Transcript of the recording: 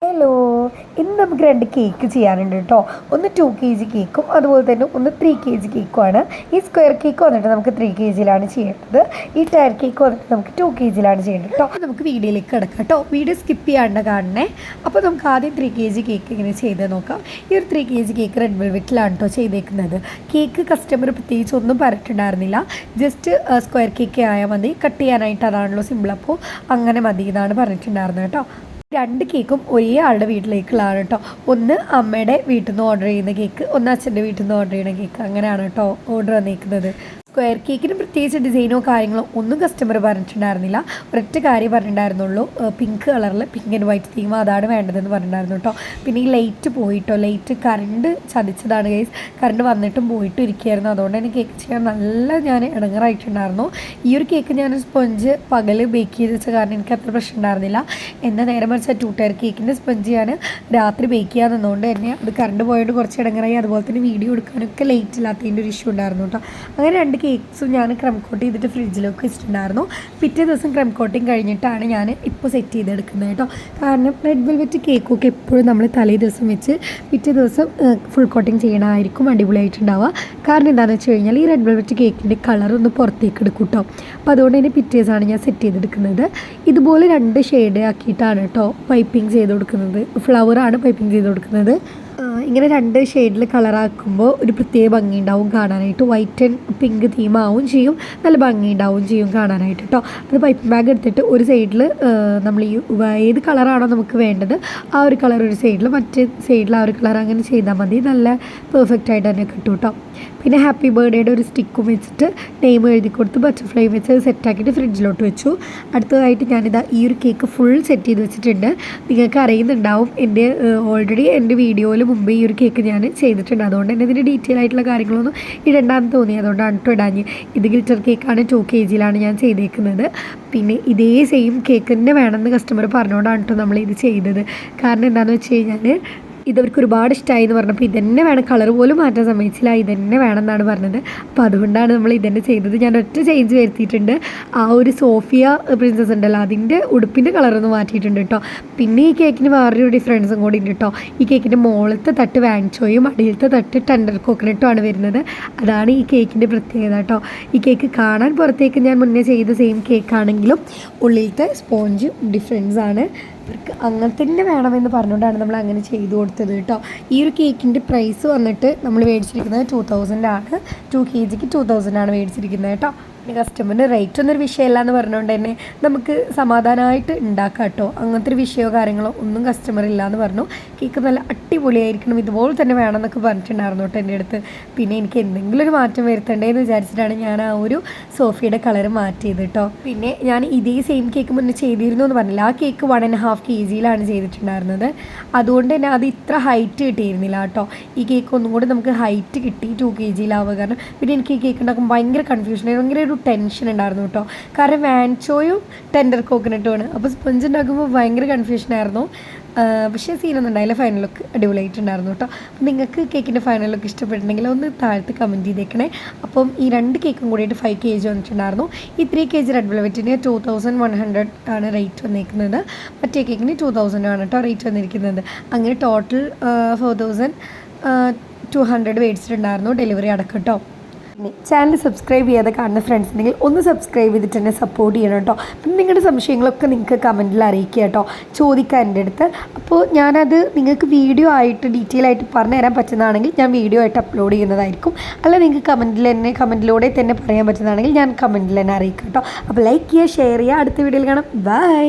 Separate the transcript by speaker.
Speaker 1: Hello, ഇന്ന് നമുക്ക് 2 cake ചെയ്യാനുണ്ട് കേട്ടോ. ഒന്ന് 2 kg കേക്കും അതുപോലെ തന്നെ ഒന്ന് 3 kg കേക്കുമാണ്. ഈ സ്ക്വയർ കേക്ക് വന്നിട്ട് നമുക്ക് 3 kgയിലാണ് ചെയ്യേണ്ടത്. ഈ ടയർ കേക്ക് വന്നിട്ട് നമുക്ക് 2 kgയിലാണ് ചെയ്യേണ്ടത് കേട്ടോ. നമുക്ക് വീഡിയോയിലേക്ക് കിടക്കാം കേട്ടോ. വീഡിയോ സ്കിപ്പ് ചെയ്യാണ്ട് കാണണേ. അപ്പോൾ നമുക്ക് ആദ്യം 3 kg കേക്ക് ഇങ്ങനെ ചെയ്ത് നോക്കാം. ഈ ഒരു 3 kg കേക്ക് റെഡ് വെൽവെറ്റിലാണ് കേട്ടോ ചെയ്തേക്കുന്നത്. കേക്ക് കസ്റ്റമർ പ്രത്യേകിച്ച് ഒന്നും പറഞ്ഞിട്ടുണ്ടായിരുന്നില്ല. ജസ്റ്റ് സ്ക്വയർ കേക്ക് ആയാൽ മതി, കട്ട് ചെയ്യാനായിട്ട് അതാണല്ലോ സിമ്പിൾ. അപ്പോൾ അങ്ങനെ മതി എന്നാണ് പറഞ്ഞിട്ടുണ്ടായിരുന്നത് കേട്ടോ. 2 കേക്കും ഒരേ ആളുടെ വീട്ടിലേക്കുള്ളതാണ് കേട്ടോ. ഒന്ന് അമ്മയുടെ വീട്ടിൽ നിന്ന് ഓർഡർ ചെയ്യുന്ന കേക്ക്, ഒന്ന് അച്ഛൻ്റെ വീട്ടിൽ നിന്ന് ഓർഡർ ചെയ്യുന്ന കേക്ക്. അങ്ങനെയാണ് കേട്ടോ ഓർഡർ വന്നിരിക്കുന്നത്. സ്ക്വയർ കേക്കിന് പ്രത്യേകിച്ച് ഡിസൈനോ കാര്യങ്ങളോ ഒന്നും കസ്റ്റമർ പറഞ്ഞിട്ടുണ്ടായിരുന്നില്ല. ഒരൊറ്റ കാര്യം പറഞ്ഞിട്ടുണ്ടായിരുന്നുള്ളൂ, പിങ്ക് കളറിൽ പിങ്ക് ആൻഡ് വൈറ്റ് തീം അതാണ് വേണ്ടതെന്ന് പറഞ്ഞിട്ടുണ്ടായിരുന്നു കേട്ടോ. പിന്നെ ഈ ലൈറ്റ് പോയിട്ടോ, ലൈറ്റ് കറണ്ട് ചതിച്ചതാണ് ഗൈസ്. കറണ്ട് വന്നിട്ടും പോയിട്ടും ഇരിക്കുകയായിരുന്നു. അതുകൊണ്ട് തന്നെ കേക്ക് ചെയ്യാൻ നല്ല ഞാൻ ഇടങ്ങറായിട്ടുണ്ടായിരുന്നു. ഈ ഒരു കേക്ക് ഞാൻ സ്പഞ്ച് പകൽ ബേക്ക് ചെയ്ത് വെച്ച കാരണം എനിക്ക് അത്ര പ്രശ്നം ഉണ്ടായിരുന്നില്ല. എന്നാൽ നേരെ മറിച്ച് 2 ടയർ കേക്കിൻ്റെ സ്പഞ്ച് ഞാൻ രാത്രി ബേക്ക് ചെയ്യാൻ നിന്നുകൊണ്ട് തന്നെ അത് കറണ്ട് പോയിട്ട് കുറച്ച് ഇടങ്ങറായി. അതുപോലെ തന്നെ വീഡിയോ എടുക്കാനൊക്കെ ലേറ്റ് ഇല്ലാത്തതിൻ്റെ ഒരു ഇഷ്യൂ ഉണ്ടായിരുന്നു കേട്ടോ. അങ്ങനെ 2 കേക്ക്സും ഞാൻ ക്രം കോട്ട് ചെയ്തിട്ട് ഫ്രിഡ്ജിലൊക്കെ വെച്ചിട്ടുണ്ടായിരുന്നു. പിറ്റേ ദിവസം ക്രം കോട്ടിങ് കഴിഞ്ഞിട്ടാണ് ഞാൻ ഇപ്പോൾ സെറ്റ് ചെയ്തെടുക്കുന്നത് കേട്ടോ. കാരണം റെഡ് വെൽവെറ്റ് കേക്കൊക്കെ എപ്പോഴും നമ്മൾ തലേ ദിവസം വെച്ച് പിറ്റേ ദിവസം ഫുൾ കോട്ടിങ് ചെയ്യണമായിരിക്കും അടിപൊളിയായിട്ടുണ്ടാവുക. കാരണം എന്താണെന്ന് വെച്ച് കഴിഞ്ഞാൽ ഈ റെഡ് വെൽവെറ്റ് കേക്കിൻ്റെ കളർ ഒന്ന് പുറത്തേക്ക് എടുക്കും കേട്ടോ. അപ്പോൾ അതുകൊണ്ട് തന്നെ പിറ്റേ ദിവസമാണ് ഞാൻ സെറ്റ് ചെയ്തെടുക്കുന്നത്. ഇതുപോലെ 2 ഷെയ്ഡ് ആക്കിയിട്ടാണ് കേട്ടോ പൈപ്പിംഗ് ചെയ്ത് കൊടുക്കുന്നത്. ഫ്ലവറാണ് പൈപ്പിംഗ് ചെയ്ത് കൊടുക്കുന്നത്. ഇങ്ങനെ 2 ഷെയ്ഡിൽ കളറാക്കുമ്പോൾ ഒരു പ്രത്യേക ഭംഗി ഉണ്ടാവും കാണാനായിട്ട്. വൈറ്റ് ആൻഡ് പിങ്ക് തീമാവും ചെയ്യും, നല്ല ഭംഗി ഉണ്ടാവും ചെയ്യും കാണാനായിട്ട് കേട്ടോ. അത് പൈപ്പിംഗ് ബാഗ് എടുത്തിട്ട് ഒരു സൈഡിൽ നമ്മൾ ഈ ഏത് കളറാണോ നമുക്ക് വേണ്ടത് ആ ഒരു കളർ ഒരു സൈഡിൽ, മറ്റേ സൈഡിൽ ആ ഒരു കളർ, അങ്ങനെ ചെയ്താൽ മതി. നല്ല പെർഫെക്റ്റ് ആയിട്ട് തന്നെ കിട്ടും കേട്ടോ. പിന്നെ ഹാപ്പി ബർത്ത്ഡേയുടെ ഒരു സ്റ്റിക്കും വെച്ചിട്ട് നെയിം എഴുതി കൊടുത്ത് ബട്ടർഫ്ലൈ വെച്ച് അത് സെറ്റാക്കിയിട്ട് ഫ്രിഡ്ജിലോട്ട് വെച്ചു. അടുത്തതായിട്ട് ഞാനിതാ ഈ ഒരു കേക്ക് ഫുൾ സെറ്റ് ചെയ്ത് വെച്ചിട്ടുണ്ട്. നിങ്ങൾക്ക് അറിയുന്നുണ്ടാവും, ഓൾറെഡി എൻ്റെ വീഡിയോയിൽ മുമ്പ് ഈ ഒരു കേക്ക് ഞാൻ ചെയ്തിട്ടുണ്ട്. അതുകൊണ്ട് തന്നെ ഇതിൻ്റെ ഡീറ്റെയിൽ ആയിട്ടുള്ള കാര്യങ്ങളൊന്നും ഇടണ്ടാന്ന് തോന്നി, അതുകൊണ്ടാണ് കേട്ടോ ഇടാഞ്ഞ്. ഇത് ഗ്ലിറ്റർ കേക്കാണ്, 2 kgയിലാണ് ഞാൻ ചെയ്തേക്കുന്നത്. പിന്നെ ഇതേ സെയിം കേക്ക് തന്നെ വേണമെന്ന് കസ്റ്റമർ പറഞ്ഞുകൊണ്ടാണ് കേട്ടോ നമ്മൾ ഇത് ചെയ്തത്. കാരണം എന്താണെന്ന് വെച്ച് കഴിഞ്ഞാൽ ഇതവർക്ക് ഒരുപാട് ഇഷ്ടമായി എന്ന് പറഞ്ഞപ്പോൾ ഇതന്നെ വേണം, കളർ പോലും മാറ്റാൻ സമ്മതിച്ചില്ല, ഇതന്നെ വേണം എന്നാണ് പറഞ്ഞത്. അപ്പോൾ അതുകൊണ്ടാണ് നമ്മൾ ഇതന്നെ ചെയ്തത്. ഞാൻ ഒറ്റ ചേഞ്ച് വരുത്തിയിട്ടുണ്ട്. ആ ഒരു സോഫിയ പ്രിൻസസ് ഉണ്ടല്ലോ അതിൻ്റെ ഉടുപ്പിൻ്റെ കളറൊന്ന് മാറ്റിയിട്ടുണ്ട് കേട്ടോ. പിന്നെ ഈ കേക്കിന് വേറൊരു ഡിഫറൻസും കൂടി ഉണ്ട് കേട്ടോ. ഈ കേക്കിൻ്റെ മുകളിലത്തെ തട്ട് വാൻചോയും അടിയിലത്തെ തട്ട് ടെൻഡർ കോക്കനട്ടും ആണ് വരുന്നത്. അതാണ് ഈ കേക്കിൻ്റെ പ്രത്യേകത കേട്ടോ. ഈ കേക്ക് കാണാൻ പുറത്തേക്ക് ഞാൻ മുന്നേ ചെയ്ത സെയിം കേക്കാണെങ്കിലും ഉള്ളിലത്തെ സ്പോഞ്ച് ഡിഫറൻസ് ആണ്. ഇവർക്ക് അങ്ങനെ തന്നെ വേണമെന്ന് പറഞ്ഞുകൊണ്ടാണ് നമ്മൾ അങ്ങനെ ചെയ്തു കൊടുത്തത് കേട്ടോ. ഈ ഒരു കേക്കിൻ്റെ പ്രൈസ് വന്നിട്ട് നമ്മൾ മേടിച്ചിരിക്കുന്നത് 2000 ആണ്. 2 kgക്ക് 2000 ആണ് മേടിച്ചിരിക്കുന്നത് കേട്ടോ. പിന്നെ കസ്റ്റമറിന് റേറ്റ് ഒന്നൊരു വിഷയമല്ല എന്ന് പറഞ്ഞുകൊണ്ട് തന്നെ നമുക്ക് സമാധാനമായിട്ട് ഉണ്ടാക്കാം കേട്ടോ. അങ്ങനത്തെ ഒരു വിഷയമോ കാര്യങ്ങളോ ഒന്നും കസ്റ്റമർ ഇല്ല എന്ന് പറഞ്ഞു. കേക്ക് നല്ല അടിപൊളിയായിരിക്കണം, ഇതുപോലെ തന്നെ വേണമെന്നൊക്കെ പറഞ്ഞിട്ടുണ്ടായിരുന്നു കേട്ടോ എൻ്റെ അടുത്ത്. പിന്നെ എനിക്ക് എന്തെങ്കിലും ഒരു മാറ്റം വരുത്തേണ്ടതെന്ന് വിചാരിച്ചിട്ടാണ് ഞാൻ ആ ഒരു സോഫിയുടെ കളർ മാറ്റിയത് കേട്ടോ. പിന്നെ ഞാൻ ഇതേ സെയിം കേക്ക് മുന്നേ ചെയ്തിരുന്നു എന്ന് പറഞ്ഞില്ല, ആ കേക്ക് 1.5 kgയിലാണ് ചെയ്തിട്ടുണ്ടായിരുന്നത്. അതുകൊണ്ട് തന്നെ അത് ഇത്ര ഹൈറ്റ് കിട്ടിയിരുന്നില്ല കേട്ടോ. ഈ കേക്ക് ഒന്നും കൂടി നമുക്ക് ഹൈറ്റ് കിട്ടി 2 kgയിലാവുക. കാരണം പിന്നെ എനിക്ക് ഈ കേക്ക് ഉണ്ടാക്കുമ്പോൾ ഭയങ്കര കൺഫ്യൂഷൻ, ഭയങ്കര ഒരു ടെൻഷൻ ഉണ്ടായിരുന്നു കേട്ടോ. കാരണം വാൻചോയും ടെൻഡർ കോക്കനട്ടുമാണ്. അപ്പോൾ സ്പഞ്ച് ഉണ്ടാക്കുമ്പോൾ ഭയങ്കര കൺഫ്യൂഷനായിരുന്നു. പക്ഷേ സീനൊന്നും ഉണ്ടായില്ല. ഫൈനൽ ലുക്ക് അടിപൊളിയായിട്ടുണ്ടായിരുന്നു കേട്ടോ. അപ്പം നിങ്ങൾക്ക് കേക്കിൻ്റെ ഫൈനൽ ലുക്ക് ഇഷ്ടപ്പെട്ടിട്ടുണ്ടെങ്കിൽ ഒന്ന് താഴത്ത് കമൻറ്റ് ചെയ്തേക്കണേ. അപ്പം ഈ 2 കേക്കും കൂടിയിട്ട് 5 kg വന്നിട്ടുണ്ടായിരുന്നു. ഈ 3 kg റെഡ് വെൽവെറ്റിന് 2100 ആണ് റേറ്റ് വന്നിരിക്കുന്നത്. മറ്റേ കേക്കിന് 2000 ആണ് കേട്ടോ റേറ്റ് വന്നിരിക്കുന്നത്. അങ്ങനെ ടോട്ടൽ 4200 മേടിച്ചിട്ടുണ്ടായിരുന്നു ഡെലിവറി അടക്കം കേട്ടോ. ചാനൽ സബ്സ്ക്രൈബ് ചെയ്യാതെ കാണുന്ന ഫ്രണ്ട്സ് ഉണ്ടെങ്കിൽ ഒന്ന് സബ്സ്ക്രൈബ് ചെയ്തിട്ട് തന്നെ സപ്പോർട്ട് ചെയ്യണം കേട്ടോ. പിന്നെ നിങ്ങളുടെ സംശയങ്ങളൊക്കെ നിങ്ങൾക്ക് കമൻറ്റിൽ അറിയിക്കുക കേട്ടോ, ചോദിക്കാൻ എൻ്റെ അടുത്ത്. അപ്പോൾ ഞാനത് നിങ്ങൾക്ക് വീഡിയോ ആയിട്ട് ഡീറ്റെയിൽ ആയിട്ട് പറഞ്ഞു തരാൻ പറ്റുന്നതാണെങ്കിൽ ഞാൻ വീഡിയോ ആയിട്ട് അപ്ലോഡ് ചെയ്യുന്നതായിരിക്കും. അല്ല നിങ്ങൾക്ക് കമൻറ്റിലൂടെ തന്നെ പറയാൻ പറ്റുന്നതാണെങ്കിൽ ഞാൻ കമൻറ്റിൽ തന്നെ അറിയിക്കാം കേട്ടോ. അപ്പോൾ ലൈക്ക് ചെയ്യുക, ഷെയർ ചെയ്യുക. അടുത്ത വീഡിയോയിൽ കാണാം. ബൈ.